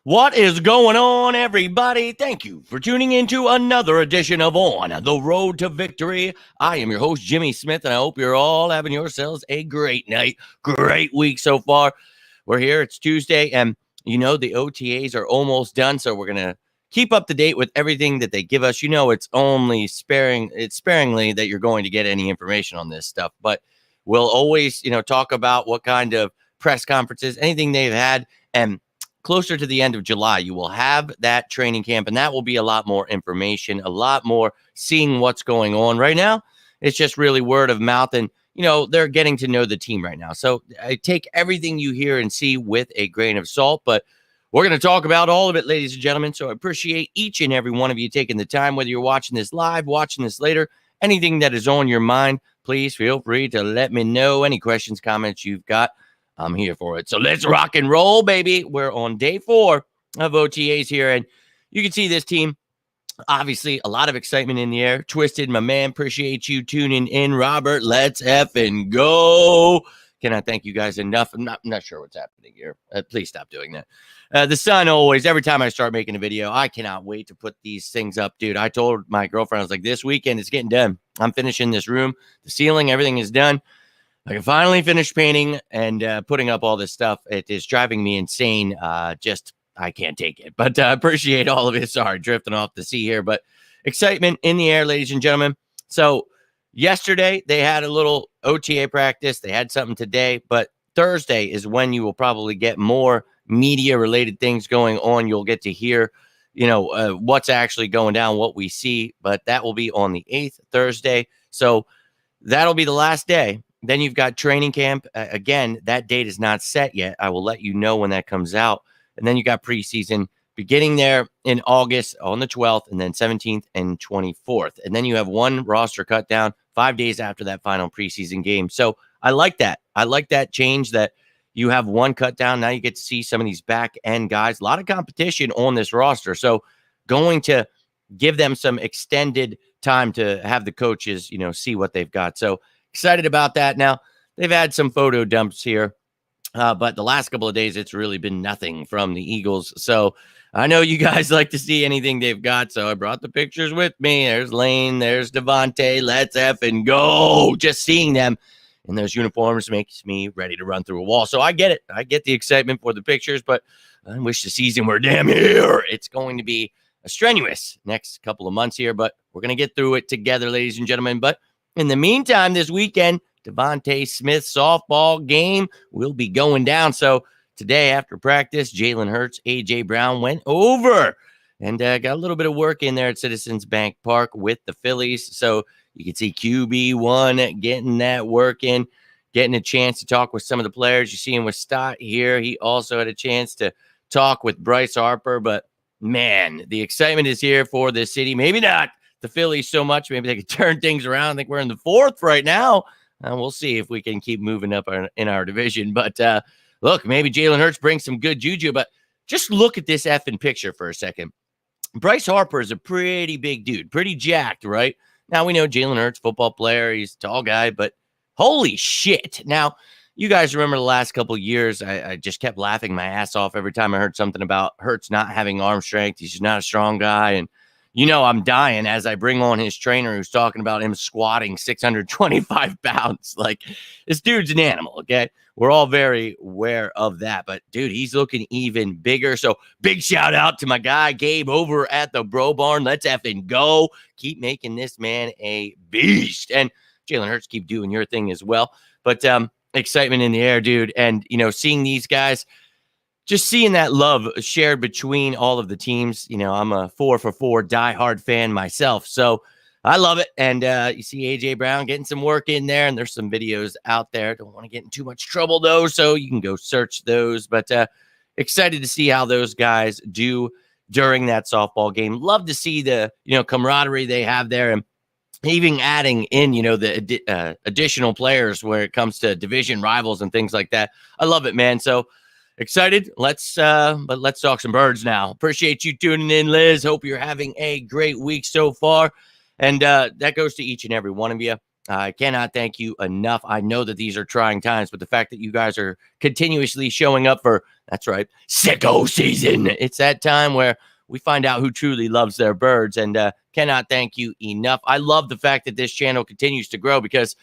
What is going on, everybody? Thank you for tuning into another edition of On the Road to Victory. I am your host, Jimmy Smith, and I hope you're all having yourselves a great night, great week so far. We're here. It's Tuesday, and the OTAs are almost done, so we're going to keep up to date with everything that they give us. It's only sparingly that you're going to get any information on this stuff, but we'll always, talk about what kind of press conferences, anything they've had, and closer to the end of July, you will have that training camp, and that will be a lot more information, a lot more seeing what's going on. Right now, it's just really word of mouth, and, they're getting to know the team right now. So I take everything you hear and see with a grain of salt, but we're going to talk about all of it, ladies and gentlemen. So I appreciate each and every one of you taking the time, whether you're watching this live, watching this later, anything that is on your mind, please feel free to let me know. Any questions, comments you've got, I'm here for it. So let's rock and roll, baby. We're on day 4 of OTAs here, and you can see this team. Obviously, a lot of excitement in the air. Twisted, my man, appreciate you tuning in. Robert, let's effing go. Can I thank you guys enough? I'm not sure what's happening here. Please stop doing that. The sun always, every time I start making a video, I cannot wait to put these things up, dude. I told my girlfriend, I was like, this weekend, it's getting done. I'm finishing this room. The ceiling, everything is done. I can finally finish painting and putting up all this stuff. It is driving me insane. I can't take it. But appreciate all of it. Sorry, drifting off the sea here. But excitement in the air, ladies and gentlemen. So yesterday, they had a little OTA practice. They had something today. But Thursday is when you will probably get more media-related things going on. You'll get to hear, what's actually going down, what we see. But that will be on the 8th, Thursday. So that'll be the last day. Then you've got training camp. Again, that date is not set yet. I will let you know when that comes out. And then you got preseason beginning there in August on the 12th, and then 17th and 24th. And then you have one roster cut down 5 days after that final preseason game. So I like that. I like that change that you have one cut down. Now you get to see some of these back end guys. A lot of competition on this roster. So going to give them some extended time to have the coaches, see what they've got. So excited about that. Now, they've had some photo dumps here, but the last couple of days, it's really been nothing from the Eagles. So I know you guys like to see anything they've got, so I brought the pictures with me. There's Lane, there's Devontae. Let's effing go. Just seeing them in those uniforms makes me ready to run through a wall. So I get it. I get the excitement for the pictures, but I wish the season were damn here. It's going to be a strenuous next couple of months here, but we're going to get through it together, ladies and gentlemen. But in the meantime, this weekend, Devontae Smith softball game will be going down. So today after practice, Jalen Hurts, A.J. Brown went over and got a little bit of work in there at Citizens Bank Park with the Phillies. So you can see QB1 getting that work in, getting a chance to talk with some of the players. You see him with Stott here. He also had a chance to talk with Bryce Harper. But, man, the excitement is here for the city. Maybe not the Phillies so much. Maybe they could turn things around. I think we're in the 4th right now. We'll see if we can keep moving up in our division. But look, maybe Jalen Hurts brings some good juju. But just look at this effing picture for a second. Bryce Harper is a pretty big dude, pretty jacked, right? Now we know Jalen Hurts, football player. He's a tall guy, but holy shit. Now, you guys remember the last couple of years, I just kept laughing my ass off every time I heard something about Hurts not having arm strength. He's just not a strong guy. And I'm dying as I bring on his trainer who's talking about him squatting 625 pounds. Like, this dude's an animal, okay? We're all very aware of that. But, dude, he's looking even bigger. So, big shout out to my guy, Gabe, over at the Bro Barn. Let's effing go. Keep making this man a beast. And Jalen Hurts, keep doing your thing as well. But excitement in the air, dude. And, seeing these guys, just seeing that love shared between all of the teams. I'm a 4-for-4 diehard fan myself, so I love it. And you see A.J. Brown getting some work in there, and there's some videos out there. Don't want to get in too much trouble, though, so you can go search those. But excited to see how those guys do during that softball game. Love to see the camaraderie they have there, and even adding in the additional players where it comes to division rivals and things like that. I love it, man. So excited. Let's talk some birds now. Appreciate you tuning in, Liz. Hope you're having a great week so far. And that goes to each and every one of you. I cannot thank you enough. I know that these are trying times, but the fact that you guys are continuously showing up for, that's right, sicko season. It's that time where we find out who truly loves their birds, and cannot thank you enough. I love the fact that this channel continues to grow because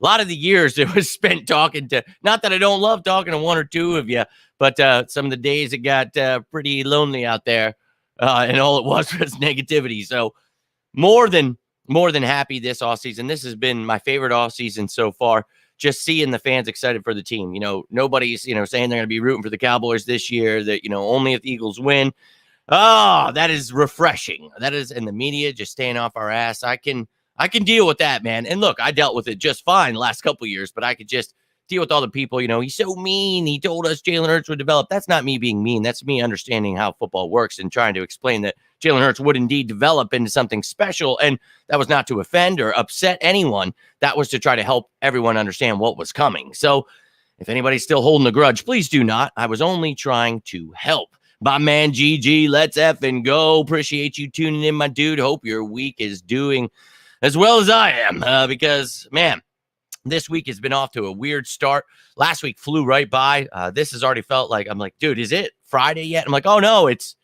a lot of the years it was spent talking to, not that I don't love talking to one or two of you, but some of the days it got pretty lonely out there, and all it was negativity. So more than happy this off season. This has been my favorite off season so far. Just seeing the fans excited for the team. Nobody's saying they're going to be rooting for the Cowboys this year. That only if the Eagles win. Oh, that is refreshing. That is, in the media just staying off our ass. I can deal with that, man. And look, I dealt with it just fine the last couple of years, but I could just deal with all the people. He's so mean. He told us Jalen Hurts would develop. That's not me being mean. That's me understanding how football works and trying to explain that Jalen Hurts would indeed develop into something special. And that was not to offend or upset anyone. That was to try to help everyone understand what was coming. So if anybody's still holding a grudge, please do not. I was only trying to help. My man, GG, let's effing go. Appreciate you tuning in, my dude. Hope your week is doing as well as I am, because, man, this week has been off to a weird start. Last week flew right by. This has already felt like, I'm like, dude, is it Friday yet? I'm like, oh, no, it's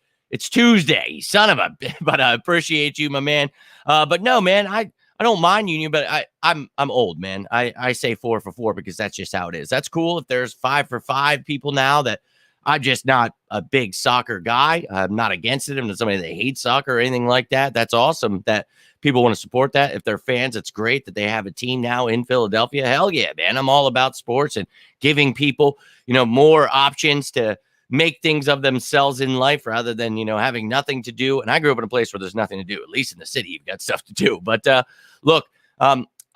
Tuesday, son of a, but I appreciate you, my man. But no, man, I don't mind Union, but I'm old, man. I say 4 for 4 because that's just how it is. That's cool if there's 5 for 5 people now that I'm just not a big soccer guy. I'm not against it. I'm not somebody that hates soccer or anything like that. That's awesome that people want to support that. If they're fans, it's great that they have a team now in Philadelphia. Hell yeah, man. I'm all about sports and giving people, more options to make things of themselves in life rather than, having nothing to do. And I grew up in a place where there's nothing to do. At least in the city, you've got stuff to do. But look,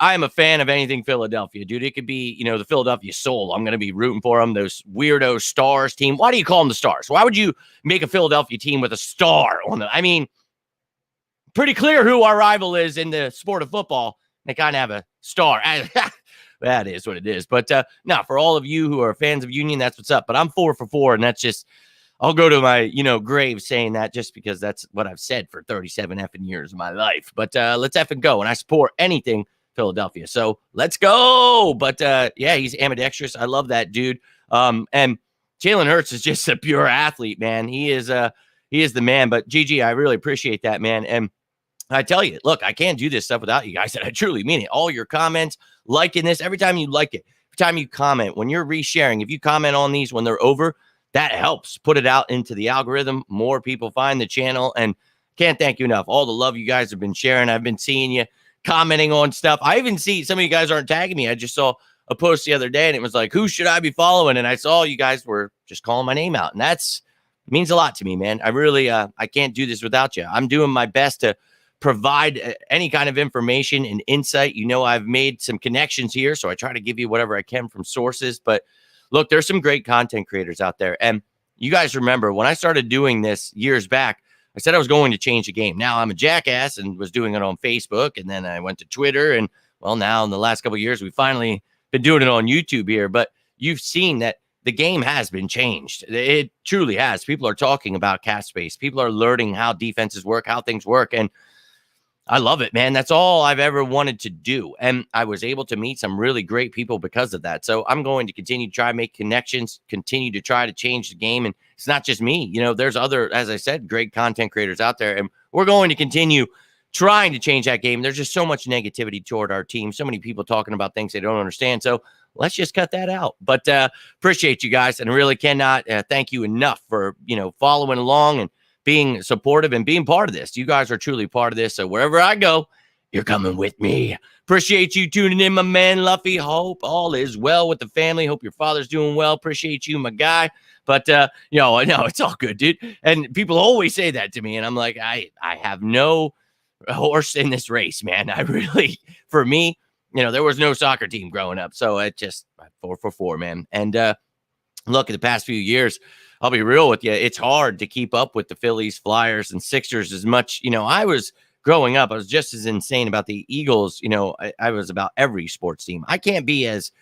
I am a fan of anything Philadelphia, dude. It could be, the Philadelphia Soul. I'm going to be rooting for them. Those weirdo Stars team. Why do you call them the Stars? Why would you make a Philadelphia team with a star on them? I mean, pretty clear who our rival is in the sport of football. They kind of have a star. That is what it is. But no, for all of you who are fans of Union, that's what's up. But I'm 4 for 4, and that's just, I'll go to my, grave saying that just because that's what I've said for 37 effing years of my life. But let's effing go. And I support anything Philadelphia. So let's go. But yeah, he's ambidextrous. I love that dude. And Jalen Hurts is just a pure athlete, man. He is the man. But GG, I really appreciate that, man. And I tell you, look, I can't do this stuff without you guys. And I truly mean it. All your comments, liking this, every time you like it, every time you comment, when you're resharing, if you comment on these when they're over, that helps put it out into the algorithm. More people find the channel, and can't thank you enough. All the love you guys have been sharing. I've been seeing you commenting on stuff. I even see some of you guys aren't tagging me. I just saw a post the other day, and it was like, who should I be following? And I saw you guys were just calling my name out, and that's means a lot to me, man. I really, I can't do this without you. I'm doing my best to provide any kind of information and insight. I've made some connections here, so I try to give you whatever I can from sources. But look, there's some great content creators out there. And you guys remember when I started doing this years back, I said I was going to change the game. Now I'm a jackass and was doing it on Facebook. And then I went to Twitter. And well, now in the last couple of years, we finally been doing it on YouTube here. But you've seen that the game has been changed. It truly has. People are talking about cap space. People are learning how defenses work, how things work. And I love it, man. That's all I've ever wanted to do. And I was able to meet some really great people because of that. So I'm going to continue to try to make connections, continue to try to change the game. And it's not just me. There's other, as I said, great content creators out there. And we're going to continue trying to change that game. There's just so much negativity toward our team. So many people talking about things they don't understand. So let's just cut that out. But appreciate you guys. And really cannot thank you enough for, following along and being supportive and being part of this. You guys are truly part of this. So wherever I go, you're coming with me. Appreciate you tuning in, my man, Luffy. Hope all is well with the family. Hope your father's doing well. Appreciate you, my guy. But, I know it's all good, dude. And people always say that to me. And I'm like, I have no horse in this race, man. I really, for me, there was no soccer team growing up. So it just 4 for 4, man. And look, at the past few years, I'll be real with you. It's hard to keep up with the Phillies, Flyers, and Sixers as much. I was growing up, I was just as insane about the Eagles. I was about every sports team. I can't be as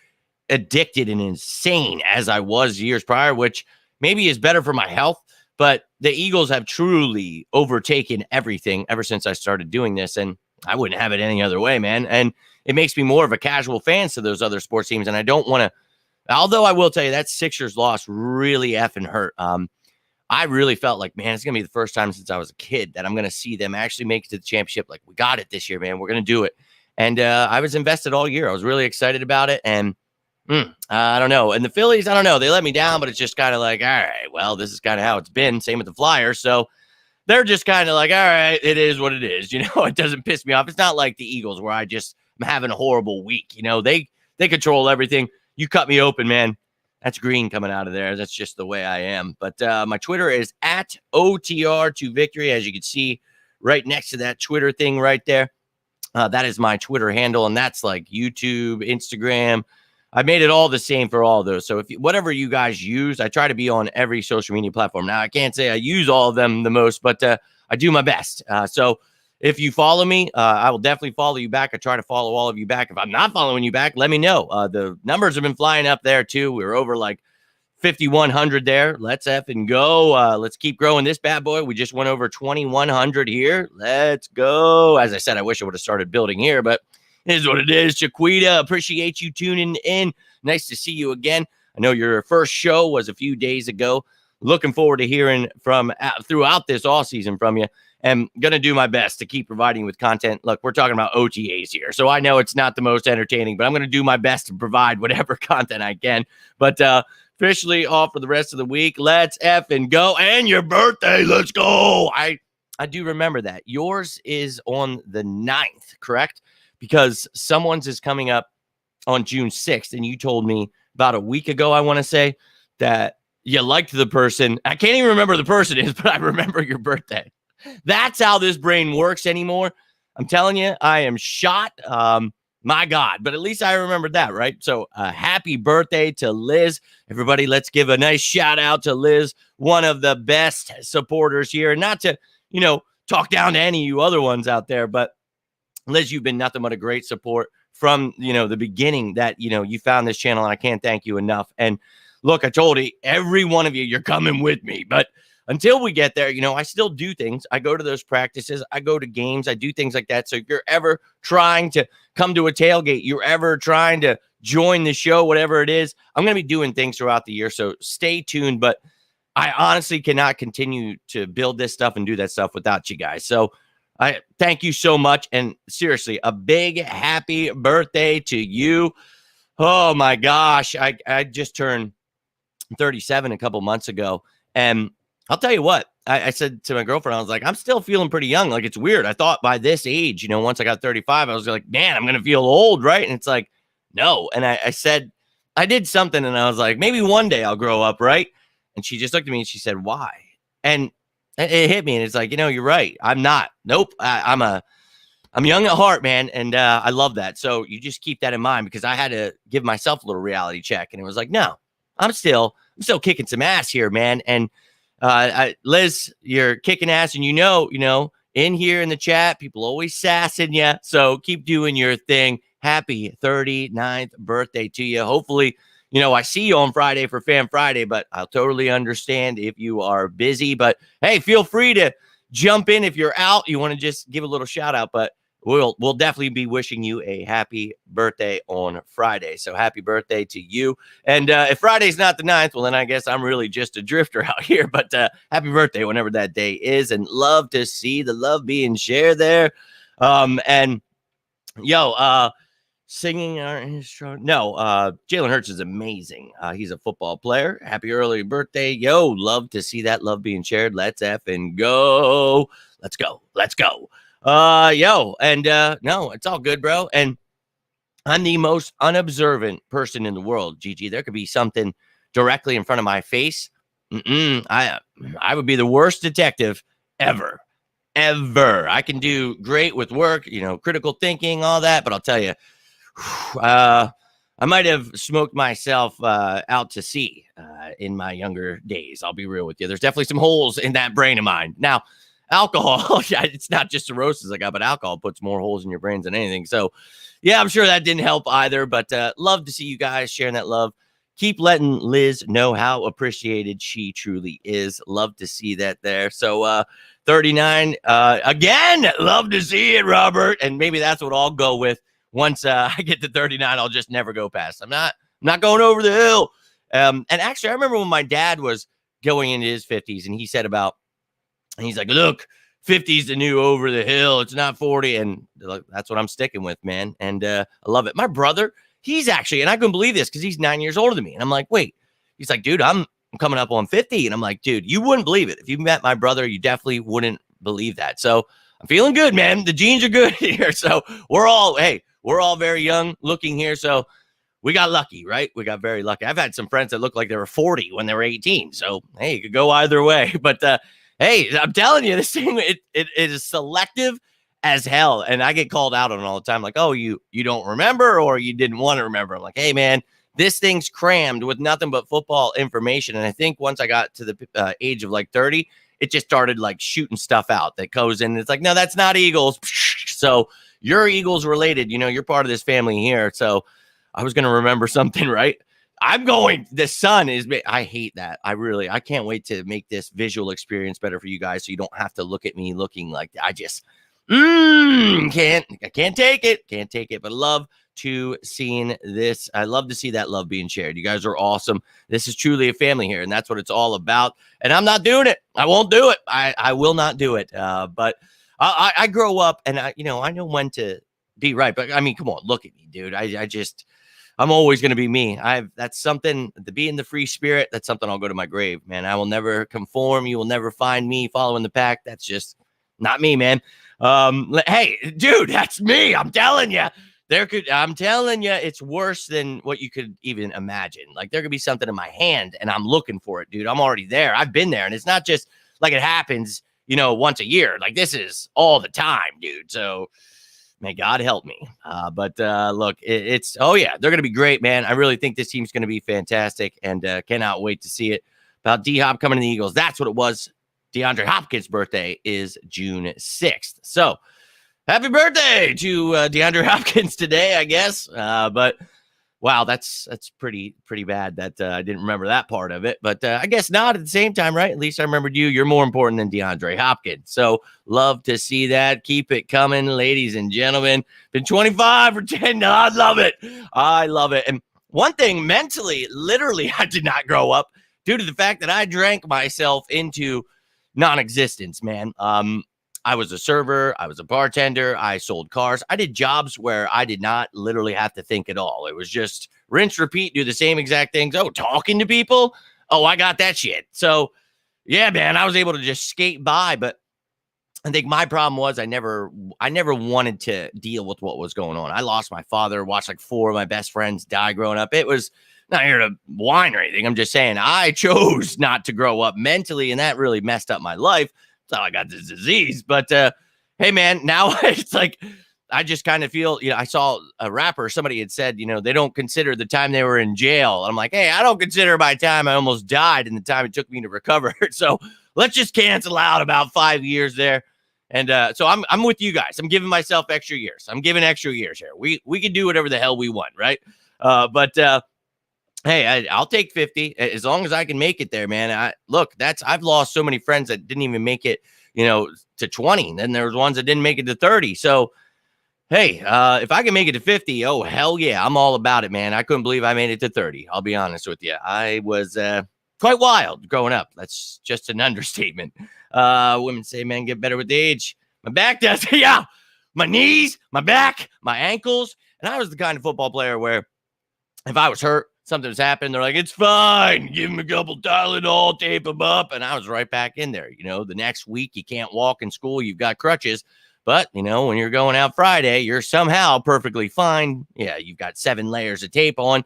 addicted and insane as I was years prior, which maybe is better for my health. But the Eagles have truly overtaken everything ever since I started doing this. And I wouldn't have it any other way, man. And it makes me more of a casual fan to those other sports teams. And I don't want to, although I will tell you that Sixers loss really effing hurt. I really felt like, man, it's going to be the first time since I was a kid that I'm going to see them actually make it to the championship. Like, we got it this year, man. We're going to do it. And I was invested all year. I was really excited about it. And I don't know. And the Phillies, I don't know. They let me down, but it's just kind of like, all right, well, this is kind of how it's been. Same with the Flyers. So they're just kind of like, all right, it is what it is. You know, it doesn't piss me off. It's not like the Eagles where I just am having a horrible week. You know, they control everything. You cut me open, man. That's green coming out of there. That's just the way I am. But my Twitter is at OTR2Victory, as you can see right next to that Twitter thing right there. That is my Twitter handle, and that's like YouTube, Instagram. I made it all the same for all of those. So whatever you guys use, I try to be on every social media platform. Now, I can't say I use all of them the most, but I do my best. So if you follow me, I will definitely follow you back. I try to follow all of you back. If I'm not following you back, let me know. The numbers have been flying up there too. We're over like 5,100 there. Let's effing go. Let's keep growing this bad boy. We just went over 2,100 here. Let's go. As I said, I wish I would have started building here, but it is what it is. Chiquita, appreciate you tuning in. Nice to see you again. I know your first show was a few days ago. Looking forward to hearing from throughout this all season from you. And going to do my best to keep providing with content. Look, we're talking about OTAs here, so I know it's not the most entertaining, but I'm going to do my best to provide whatever content I can. But officially off for the rest of the week. Let's effing go. And your birthday, let's go. I do remember that. Yours is on the 9th, correct? Because someone's is coming up on June 6th, and you told me about a week ago, I want to say, that you liked the person. I can't even remember who the person is, but I remember your birthday. That's how this brain works anymore. I'm telling you, I am shot. My God, but at least I remembered that, right? So happy birthday to Liz. Everybody, let's give a nice shout out to Liz, one of the best supporters here. Not to, talk down to any of you other ones out there, but Liz, you've been nothing but a great support from, the beginning that, you found this channel, and I can't thank you enough. And look, I told you, every one of you, you're coming with me, but until we get there, I still do things. I go to those practices. I go to games. I do things like that. So if you're ever trying to come to a tailgate, you're ever trying to join the show, whatever it is, I'm going to be doing things throughout the year. So stay tuned. But I honestly cannot continue to build this stuff and do that stuff without you guys. So I thank you so much. And seriously, a big happy birthday to you. Oh, my gosh. I just turned 37 a couple months ago. And I'll tell you what, I said to my girlfriend, I was like, I'm still feeling pretty young. Like, it's weird. I thought by this age, once I got 35, I was like, man, I'm going to feel old, right? And it's like, no. And I said, I did something, and I was like, maybe one day I'll grow up, right? And she just looked at me and she said, why? And it hit me, and it's like, you're right. I'm not. Nope. I'm young at heart, man. And I love that. So you just keep that in mind, because I had to give myself a little reality check. And it was like, no, I'm still kicking some ass here, man. And Liz, you're kicking ass, and in here in the chat, people always sassing you. So keep doing your thing. Happy 39th birthday to you. Hopefully, I see you on Friday for Fan Friday, but I'll totally understand if you are busy. But hey, feel free to jump in if you're out. You want to just give a little shout out, but we'll definitely be wishing you a happy birthday on Friday. So happy birthday to you. And if Friday's not the 9th, well, then I guess I'm really just a drifter out here. But happy birthday whenever that day is. And love to see the love being shared there. Singing Jalen Hurts is amazing. He's a football player. Happy early birthday. Love to see that love being shared. Let's effing go. Let's go. No, it's all good, bro. And I'm the most unobservant person in the world, Gigi. There could be something directly in front of my face. I would be the worst detective ever. I can do great with work, critical thinking, all that. But I'll tell you, I might have smoked myself out to sea in my younger days. I'll be real with you. There's definitely some holes in that brain of mine. Now, alcohol, it's not just cirrhosis I got, but alcohol puts more holes in your brains than anything. So, yeah, I'm sure that didn't help either. But love to see you guys sharing that love. keep letting Liz know how appreciated she truly is. Love to see that there. So 39, again, love to see it, Robert. And maybe that's what I'll go with. Once I get to 39, I'll just never go past. I'm not going over the hill. And actually, I remember when my dad was going into his 50s, and he said he's like, look, 50 is the new over the hill. It's not 40. And that's what I'm sticking with, man. And I love it. My brother, he's actually, and I couldn't believe this because he's 9 years older than me. And I'm like, wait, he's like, dude, I'm coming up on 50. And I'm like, dude, you wouldn't believe it. If you met my brother, you definitely wouldn't believe that. So I'm feeling good, man. The genes are good here. So we're all very young looking here. So we got lucky, right? We got very lucky. I've had some friends that look like they were 40 when they were 18. So, hey, it could go either way. But, hey, I'm telling you, this thing, it is selective as hell. And I get called out on it all the time. Like, oh, you don't remember or you didn't want to remember. I'm like, hey, man, this thing's crammed with nothing but football information. And I think once I got to the age of like 30, it just started like shooting stuff out that goes in. It's like, no, that's not Eagles. So you're Eagles related. You're part of this family here. So I was going to remember something, right? The sun is, I hate that. I can't wait to make this visual experience better for you guys. So you don't have to look at me looking like I just, can't take it, but love to seeing this. I love to see that love being shared. You guys are awesome. This is truly a family here, and that's what it's all about. And I'm not doing it. I won't do it. I will not do it. But I grow up and I know when to be right. But I mean, come on, look at me, dude. I'm always going to be me. That's something to be in the free spirit. That's something I'll go to my grave, man. I will never conform. You will never find me following the pack. That's just not me, man. Hey, dude, that's me. I'm telling you. I'm telling you, it's worse than what you could even imagine. Like there could be something in my hand and I'm looking for it, dude. I'm already there. I've been there. And it's not just like it happens, once a year. Like this is all the time, dude. So may God help me. But look, it's they're going to be great, man. I really think this team's going to be fantastic and cannot wait to see it. About D-Hop coming to the Eagles. That's what it was. DeAndre Hopkins' birthday is June 6th. So happy birthday to DeAndre Hopkins today, I guess. But wow, that's pretty bad that I didn't remember that part of it. But I guess not at the same time, right? At least I remembered you. You're more important than DeAndre Hopkins. So love to see that. Keep it coming, ladies and gentlemen. Been 25 for 10. I love it. I love it. And one thing mentally, literally, I did not grow up due to the fact that I drank myself into non-existence, man. I was a server. I was a bartender. I sold cars. I did jobs where I did not literally have to think at all. It was just rinse, repeat, do the same exact things. Oh, talking to people. Oh, I got that shit. So yeah, man, I was able to just skate by. But I think my problem was I never wanted to deal with what was going on. I lost my father, watched like 4 of my best friends die growing up. It was not here to whine or anything. I'm just saying I chose not to grow up mentally, and that really messed up my life. That's how I got this disease. But hey, man, now it's like I just kind of feel, I saw a rapper, somebody had said, they don't consider the time they were in jail. I'm like, hey, I don't consider my time I almost died and the time it took me to recover. So let's just cancel out about 5 years there. And so I'm with you guys. I'm giving myself extra years. I'm giving extra years here. We can do whatever the hell we want, right? But hey, I'll take 50 as long as I can make it there, man. I've lost so many friends that didn't even make it, to 20. Then there was ones that didn't make it to 30. So, hey, if I can make it to 50, oh, hell yeah, I'm all about it, man. I couldn't believe I made it to 30. I'll be honest with you. I was quite wild growing up. That's just an understatement. Women say men get better with age. My back does. Yeah. My knees, my back, my ankles. And I was the kind of football player where if I was hurt, something's happened, they're like, it's fine. Give him a couple Tylenol, tape him up. And I was right back in there. The next week you can't walk in school. You've got crutches. But, when you're going out Friday, you're somehow perfectly fine. Yeah, you've got 7 layers of tape on.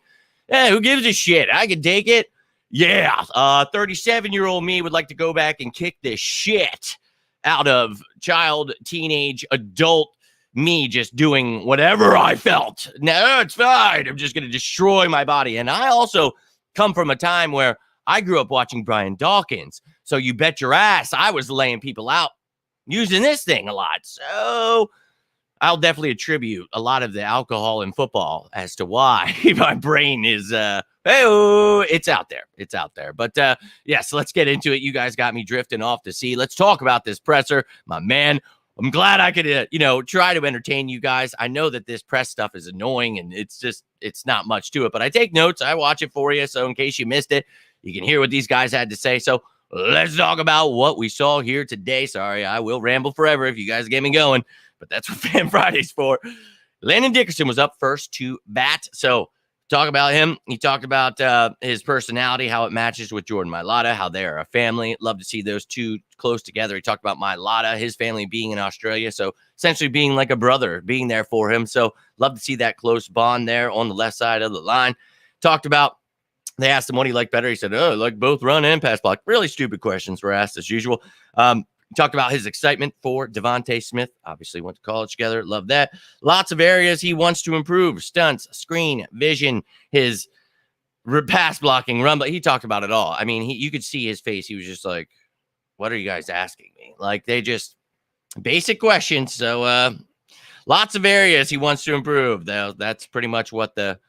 Yeah, who gives a shit? I can take it. Yeah, 37-year-old me would like to go back and kick the shit out of child, teenage, adult me just doing whatever I felt. No, it's fine. I'm just going to destroy my body. And I also come from a time where I grew up watching Brian Dawkins. So you bet your ass I was laying people out using this thing a lot. So I'll definitely attribute a lot of the alcohol in football as to why my brain is it's out there. It's out there. But yes, let's get into it. You guys got me drifting off to sea. Let's talk about this presser, my man. I'm glad I could, try to entertain you guys. I know that this press stuff is annoying and it's not much to it, but I take notes. I watch it for you. So in case you missed it, you can hear what these guys had to say. So let's talk about what we saw here today. Sorry, I will ramble forever if you guys get me going, but that's what Fan Friday's for. Landon Dickerson was up first to bat. So talk about him. He talked about his personality, how it matches with Jordan Mailata, how they're a family. Love to see those two close together. He talked about Mailata, his family being in Australia, so essentially being like a brother, being there for him. So love to see that close bond there on the left side of the line. Talked about, they asked him what he liked better. He said, I like both run and pass block. Really stupid questions were asked as usual. He talked about his excitement for Devontae Smith. Obviously went to college together. Love that. Lots of areas he wants to improve. Stunts, screen, vision, his pass blocking, run. But he talked about it all. I mean, you could see his face. He was just like, what are you guys asking me? Like, they just basic questions. So lots of areas he wants to improve. That's pretty much what the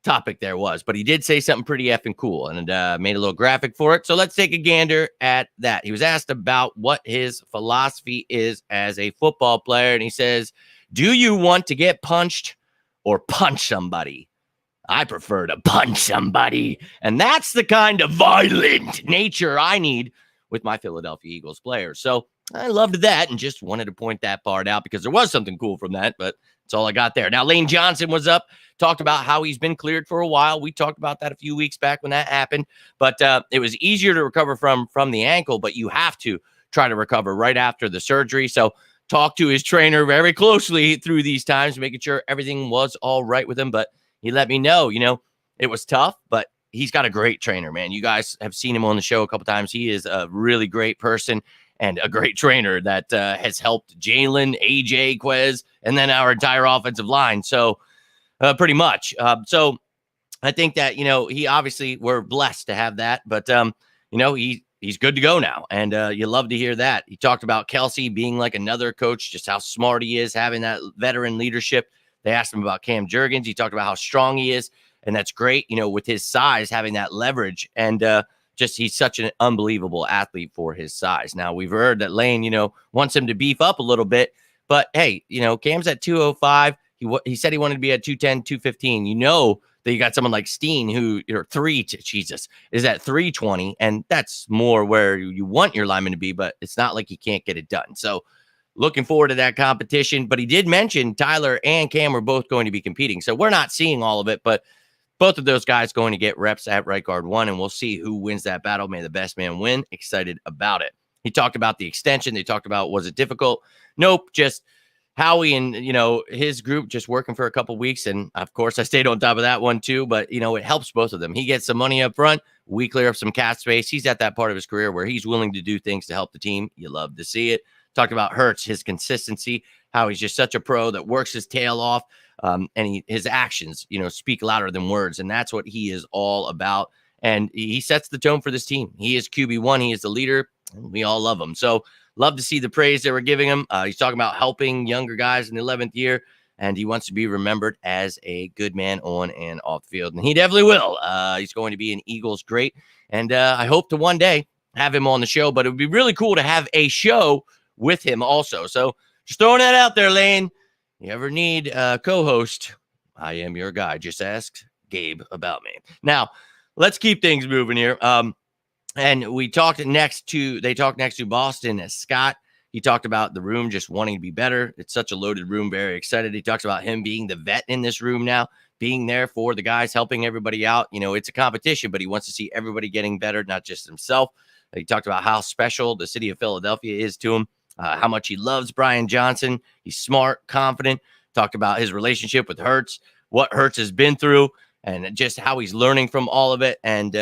topic there was, but he did say something pretty effing cool and made a little graphic for it. So let's take a gander at that. He was asked about what his philosophy is as a football player, and he says, do you want to get punched or punch somebody? I prefer to punch somebody, and that's the kind of violent nature I need with my Philadelphia Eagles players. So I loved that and just wanted to point that part out because there was something cool from that, but that's all I got there. Now, Lane Johnson was up, talked about how he's been cleared for a while. We talked about that a few weeks back when that happened, but it was easier to recover from the ankle, but you have to try to recover right after the surgery. So talk to his trainer very closely through these times, making sure everything was all right with him. But he let me know, it was tough, but he's got a great trainer, man. You guys have seen him on the show a couple times. He is a really great person and a great trainer that has helped Jalen, AJ, Quez, and then our entire offensive line. So pretty much. So I think that, he obviously, we're blessed to have that, but he's good to go now. And you love to hear that. He talked about Kelsey being like another coach, just how smart he is, having that veteran leadership. They asked him about Cam Jurgens. He talked about how strong he is. And that's great, with his size, having that leverage. And he's such an unbelievable athlete for his size. Now, we've heard that Lane, wants him to beef up a little bit. But, hey, Cam's at 205. He said he wanted to be at 210, 215. That you got someone like Steen who, is at 320. And that's more where you want your lineman to be, but it's not like he can't get it done. So looking forward to that competition. But he did mention Tyler and Cam are both going to be competing. So we're not seeing all of it, but both of those guys going to get reps at right guard 1, and we'll see who wins that battle. May the best man win. Excited about it. He talked about the extension. They talked about, was it difficult? Nope. Just Howie and, his group just working for a couple weeks. And of course I stayed on top of that one too, but it helps both of them. He gets some money up front. We clear up some cap space. He's at that part of his career where he's willing to do things to help the team. You love to see it. Talked about Hurts, his consistency, how he's just such a pro that works his tail off. And his actions, speak louder than words. And that's what he is all about. And he sets the tone for this team. He is QB1. He is the leader. And we all love him. So love to see the praise they were giving him. He's talking about helping younger guys in the 11th year. And he wants to be remembered as a good man on and off the field. And he definitely will. He's going to be an Eagles great. And I hope to one day have him on the show. But it would be really cool to have a show with him also. So just throwing that out there, Lane. You ever need a co-host? I am your guy. Just ask Gabe about me. Now, let's keep things moving here. And they talked next to Boston Scott. He talked about the room just wanting to be better. It's such a loaded room. Very excited. He talks about him being the vet in this room now, being there for the guys, helping everybody out. It's a competition, but he wants to see everybody getting better, not just himself. He talked about how special the city of Philadelphia is to him. How much he loves Brian Johnson. He's smart, confident. Talked about his relationship with Hurts, what Hurts has been through, and just how he's learning from all of it. And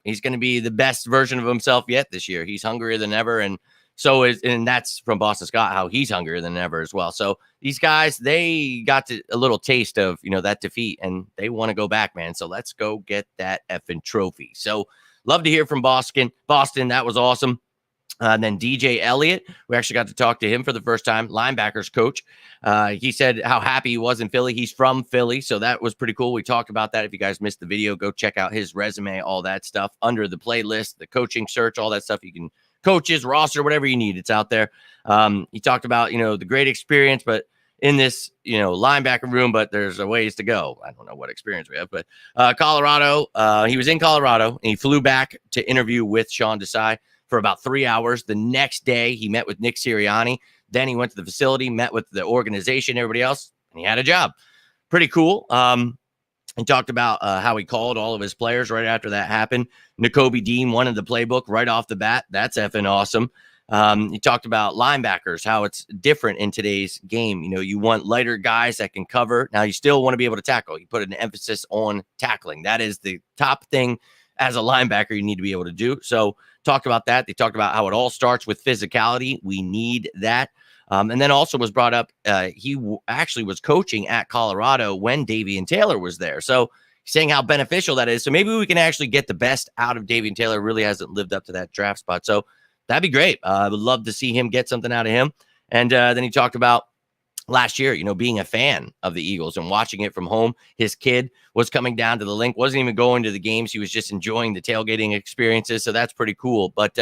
he's going to be the best version of himself yet this year. He's hungrier than ever. And that's from Boston Scott, how he's hungrier than ever as well. So these guys, they got a little taste of, that defeat, and they want to go back, man. So let's go get that effing trophy. So love to hear from Boston. That was awesome. And then DJ Elliott, we actually got to talk to him for the first time, linebackers coach. He said how happy he was in Philly. He's from Philly, so that was pretty cool. We talked about that. If you guys missed the video, go check out his resume, all that stuff under the playlist, the coaching search, all that stuff. You can coaches, roster, whatever you need, it's out there. He talked about, the great experience, but in this, linebacker room, but there's a ways to go. I don't know what experience we have, but Colorado, he was in Colorado and he flew back to interview with Sean Desai for about 3 hours. The next day, he met with Nick Sirianni. Then he went to the facility, met with the organization, everybody else, and he had a job. Pretty cool. He talked about how he called all of his players right after that happened. Nakobe Dean wanted the playbook right off the bat. That's effing awesome. He talked about linebackers, how it's different in today's game. You want lighter guys that can cover. Now, you still want to be able to tackle. You put an emphasis on tackling. That is the top thing as a linebacker you need to be able to do. So talked about that. They talked about how it all starts with physicality. We need that. And then also was brought up, he actually was coaching at Colorado when Davian Taylor was there. So saying how beneficial that is. So maybe we can actually get the best out of Davian Taylor. Really hasn't lived up to that draft spot. So that'd be great. I would love to see him get something out of him. And then he talked about last year, being a fan of the Eagles and watching it from home. His kid was coming down to the link, wasn't even going to the games. He was just enjoying the tailgating experiences. So that's pretty cool. But,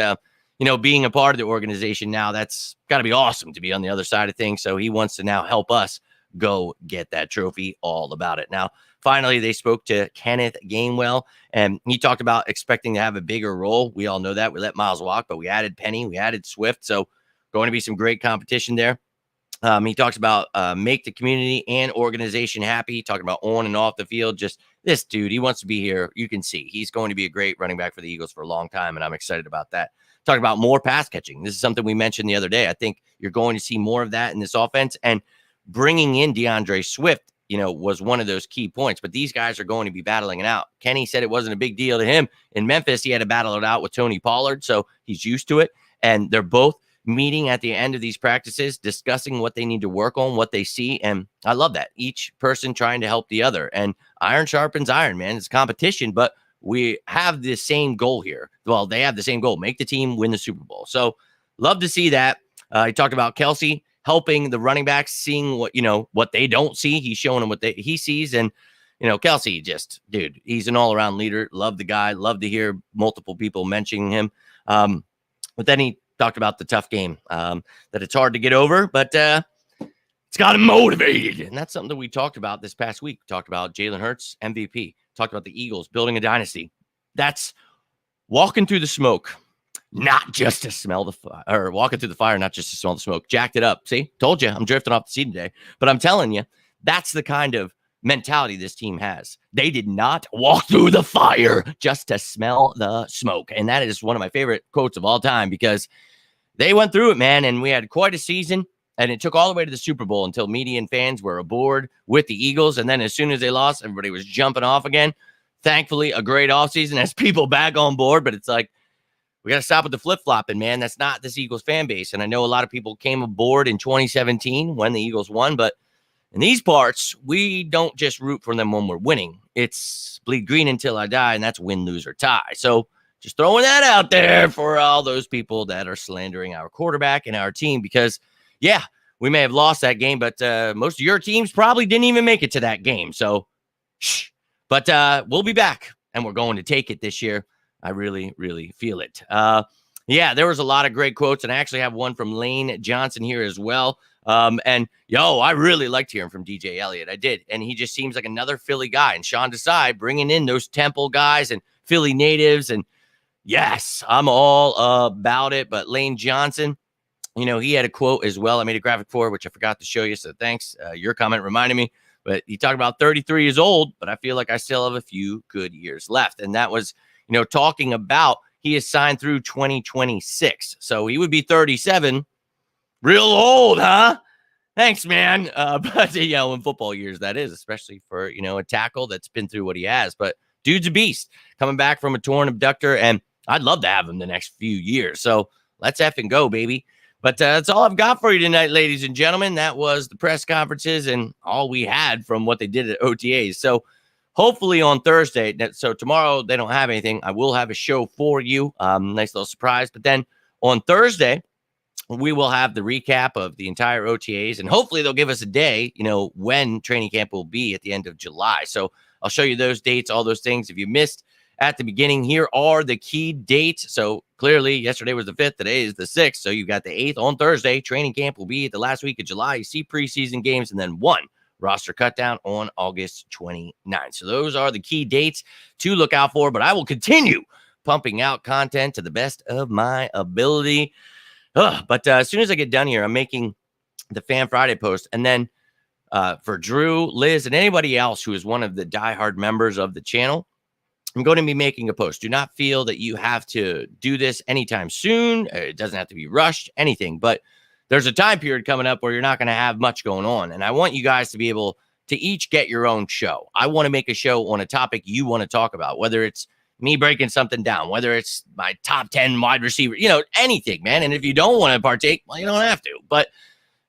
being a part of the organization now, that's got to be awesome to be on the other side of things. So he wants to now help us go get that trophy, all about it. Now, finally, they spoke to Kenneth Gainwell, and he talked about expecting to have a bigger role. We all know that. We let Miles walk, but we added Penny, we added Swift. So going to be some great competition there. He talks about make the community and organization happy, talking about on and off the field. Just this dude, he wants to be here. You can see he's going to be a great running back for the Eagles for a long time, and I'm excited about that. Talking about more pass catching. This is something we mentioned the other day. I think you're going to see more of that in this offense, and bringing in DeAndre Swift, was one of those key points. But these guys are going to be battling it out. Kenny said it wasn't a big deal to him. In Memphis, he had to battle it out with Tony Pollard, so he's used to it, and they're both meeting at the end of these practices, discussing what they need to work on, what they see. And I love that. Each person trying to help the other. And iron sharpens iron, man. It's competition, but we have the same goal here. Well, they have the same goal, make the team win the Super Bowl. So love to see that. He talked about Kelsey helping the running backs, seeing what they don't see. He's showing them what he sees. And, Kelsey just, dude, he's an all-around leader. Love the guy. Love to hear multiple people mentioning him. But then he talked about the tough game, that it's hard to get over, but it's got him motivated. And that's something that we talked about this past week. We talked about Jalen Hurts, MVP. Talked about the Eagles building a dynasty. That's walking through the smoke, not just to smell the fire, or walking through the fire, not just to smell the smoke. Jacked it up. See, told you I'm drifting off the seat today, but I'm telling you, that's the kind of mentality this team has. They did not walk through the fire just to smell the smoke. And that is one of my favorite quotes of all time, because they went through it, man. And we had quite a season, and it took all the way to the Super Bowl until media and fans were aboard with the Eagles. And then as soon as they lost, everybody was jumping off again. Thankfully, a great offseason as people back on board, but it's like, we got to stop with the flip-flopping, man. That's not this Eagles fan base. And I know a lot of people came aboard in 2017 when the Eagles won, but in these parts, we don't just root for them when we're winning. It's bleed green until I die, and that's win, lose, or tie. So just throwing that out there for all those people that are slandering our quarterback and our team, because, yeah, we may have lost that game, but most of your teams probably didn't even make it to that game. So, shh. But we'll be back, and we're going to take it this year. I really, really feel it. Yeah, there was a lot of great quotes, and I actually have one from Lane Johnson here as well. And I really liked hearing from DJ Elliott. I did. And he just seems like another Philly guy. And Sean Desai bringing in those Temple guys and Philly natives. And yes, I'm all about it. But Lane Johnson, he had a quote as well. I made a graphic for it, which I forgot to show you. So thanks. Your comment reminded me. But he talked about 33 years old, but I feel like I still have a few good years left. And that was, talking about he is signed through 2026. So he would be 37. Real old, huh? Thanks, man. But in football years, that is, especially for, a tackle that's been through what he has. But dude's a beast, coming back from a torn abductor, and I'd love to have him the next few years. So let's effing go, baby. But that's all I've got for you tonight, ladies and gentlemen. That was the press conferences and all we had from what they did at OTAs. So hopefully on Thursday, so tomorrow they don't have anything. I will have a show for you. Nice little surprise. But then on Thursday, we will have the recap of the entire OTAs, and hopefully they'll give us a day, when training camp will be at the end of July. So I'll show you those dates, all those things. If you missed at the beginning, here are the key dates. So clearly yesterday was the 5th, today is the 6th. So you got the 8th on Thursday. Training camp will be at the last week of July. You see preseason games, and then one roster cut down on August 29th. So those are the key dates to look out for, but I will continue pumping out content to the best of my ability. But as soon as I get done here, I'm making the Fan Friday post. And then for Drew, Liz, and anybody else who is one of the diehard members of the channel, I'm going to be making a post. Do not feel that you have to do this anytime soon. It doesn't have to be rushed, anything. But there's a time period coming up where you're not going to have much going on. And I want you guys to be able to each get your own show. I want to make a show on a topic you want to talk about, whether it's me breaking something down, whether it's my top 10 wide receiver, anything, man. And if you don't want to partake, well, you don't have to. But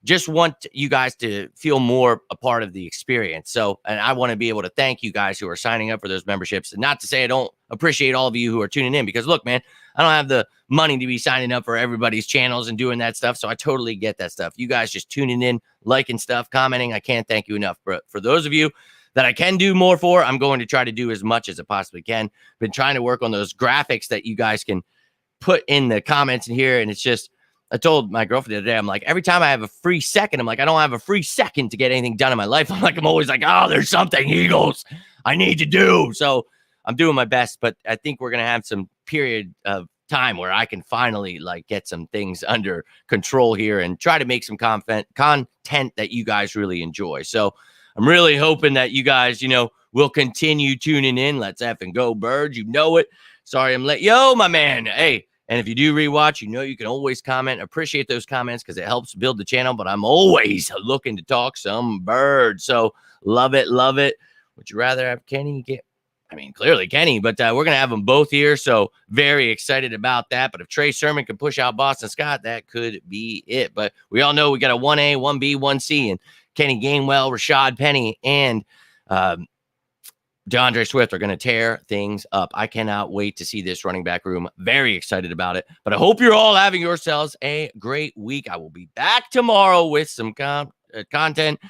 just want you guys to feel more a part of the experience. So, and I want to be able to thank you guys who are signing up for those memberships. And not to say I don't appreciate all of you who are tuning in, because look, man, I don't have the money to be signing up for everybody's channels and doing that stuff. So I totally get that stuff. You guys just tuning in, liking stuff, commenting. I can't thank you enough. But for those of you that I can do more for, I'm going to try to do as much as I possibly can. Been trying to work on those graphics that you guys can put in the comments in here. And it's just, I told my girlfriend the other day, I'm like, every time I have a free second, I'm like, I don't have a free second to get anything done in my life. I'm always like, oh, there's something, Eagles, I need to do. So I'm doing my best, but I think we're going to have some period of time where I can finally get some things under control here and try to make some content that you guys really enjoy. So I'm really hoping that you guys, will continue tuning in. Let's effing go, Birds. You know it. Sorry, I'm late. Yo, my man. Hey. And if you do rewatch, you can always comment. Appreciate those comments because it helps build the channel. But I'm always looking to talk some Birds. So love it, love it. Would you rather have Kenny get? Clearly Kenny, but we're going to have them both here. So very excited about that. But if Trey Sermon can push out Boston Scott, that could be it. But we all know we got a 1A, 1B, 1C, and Kenny Gainwell, Rashad Penny, and DeAndre Swift are going to tear things up. I cannot wait to see this running back room. Very excited about it. But I hope you're all having yourselves a great week. I will be back tomorrow with some content.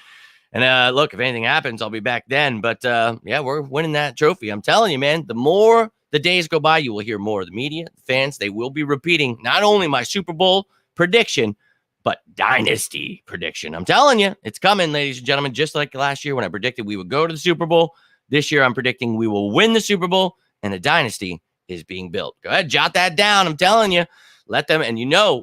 And look, if anything happens, I'll be back then. But yeah, we're winning that trophy. I'm telling you, man, the more the days go by, you will hear more of the media, the fans. They will be repeating not only my Super Bowl prediction, but dynasty prediction. I'm telling you, it's coming, ladies and gentlemen. Just like last year when I predicted we would go to the Super Bowl. This year, I'm predicting we will win the Super Bowl, and a dynasty is being built. Go ahead, jot that down. I'm telling you. Let them, and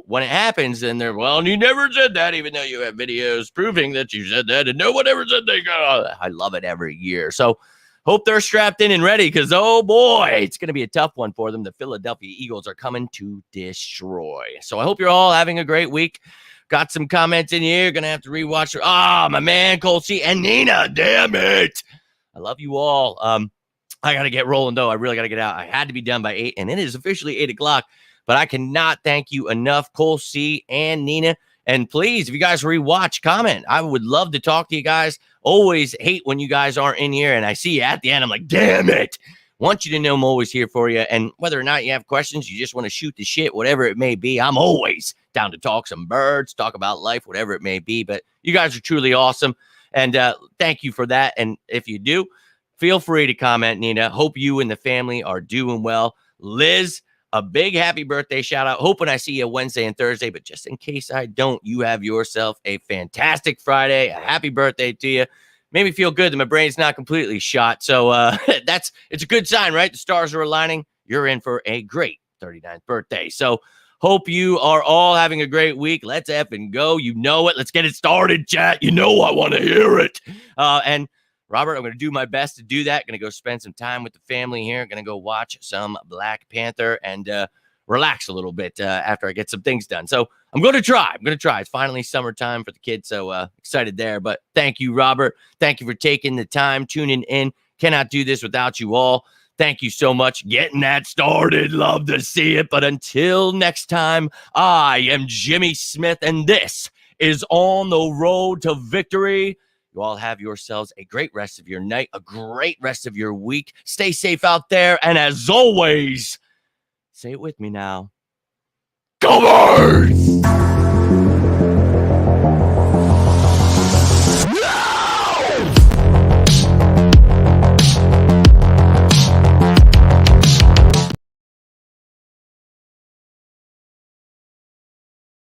when it happens, then they're, well, you never said that, even though you have videos proving that you said that, and no one ever said they got. I love it every year. So hope they're strapped in and ready, because, oh, boy, it's going to be a tough one for them. The Philadelphia Eagles are coming to destroy. So I hope you're all having a great week. Got some comments in here. Going to have to rewatch. My man, Cole C. and Nina, damn it. I love you all. I got to get rolling, though. I really got to get out. I had to be done by 8, and it is officially 8 o'clock. But I cannot thank you enough, Cole C. and Nina. And please, if you guys rewatch, comment. I would love to talk to you guys. Always hate when you guys aren't in here, and I see you at the end. I'm like, damn it. Want you to know I'm always here for you. And whether or not you have questions, you just want to shoot the shit, whatever it may be, I'm always down to talk some Birds, talk about life, whatever it may be. But you guys are truly awesome. And thank you for that. And if you do, feel free to comment, Nina. Hope you and the family are doing well. Liz, a big happy birthday shout out. Hoping I see you Wednesday and Thursday, but just in case I don't, you have yourself a fantastic Friday. A happy birthday to you. Made me feel good that my brain's not completely shot. So it's a good sign, right? The stars are aligning. You're in for a great 39th birthday. So hope you are all having a great week. Let's effing go. You know it. Let's get it started, chat. You know I want to hear it. And Robert, I'm going to do my best to do that. Going to go spend some time with the family here. Going to go watch some Black Panther and relax a little bit after I get some things done. So I'm going to try. It's finally summertime for the kids. So excited there. But thank you, Robert. Thank you for taking the time, tuning in. Cannot do this without you all. Thank you so much. Getting that started. Love to see it. But until next time, I am Jimmy Smith, and this is On the Road to Victory. You all have yourselves a great rest of your night, a great rest of your week. Stay safe out there. And as always, say it with me now. covers.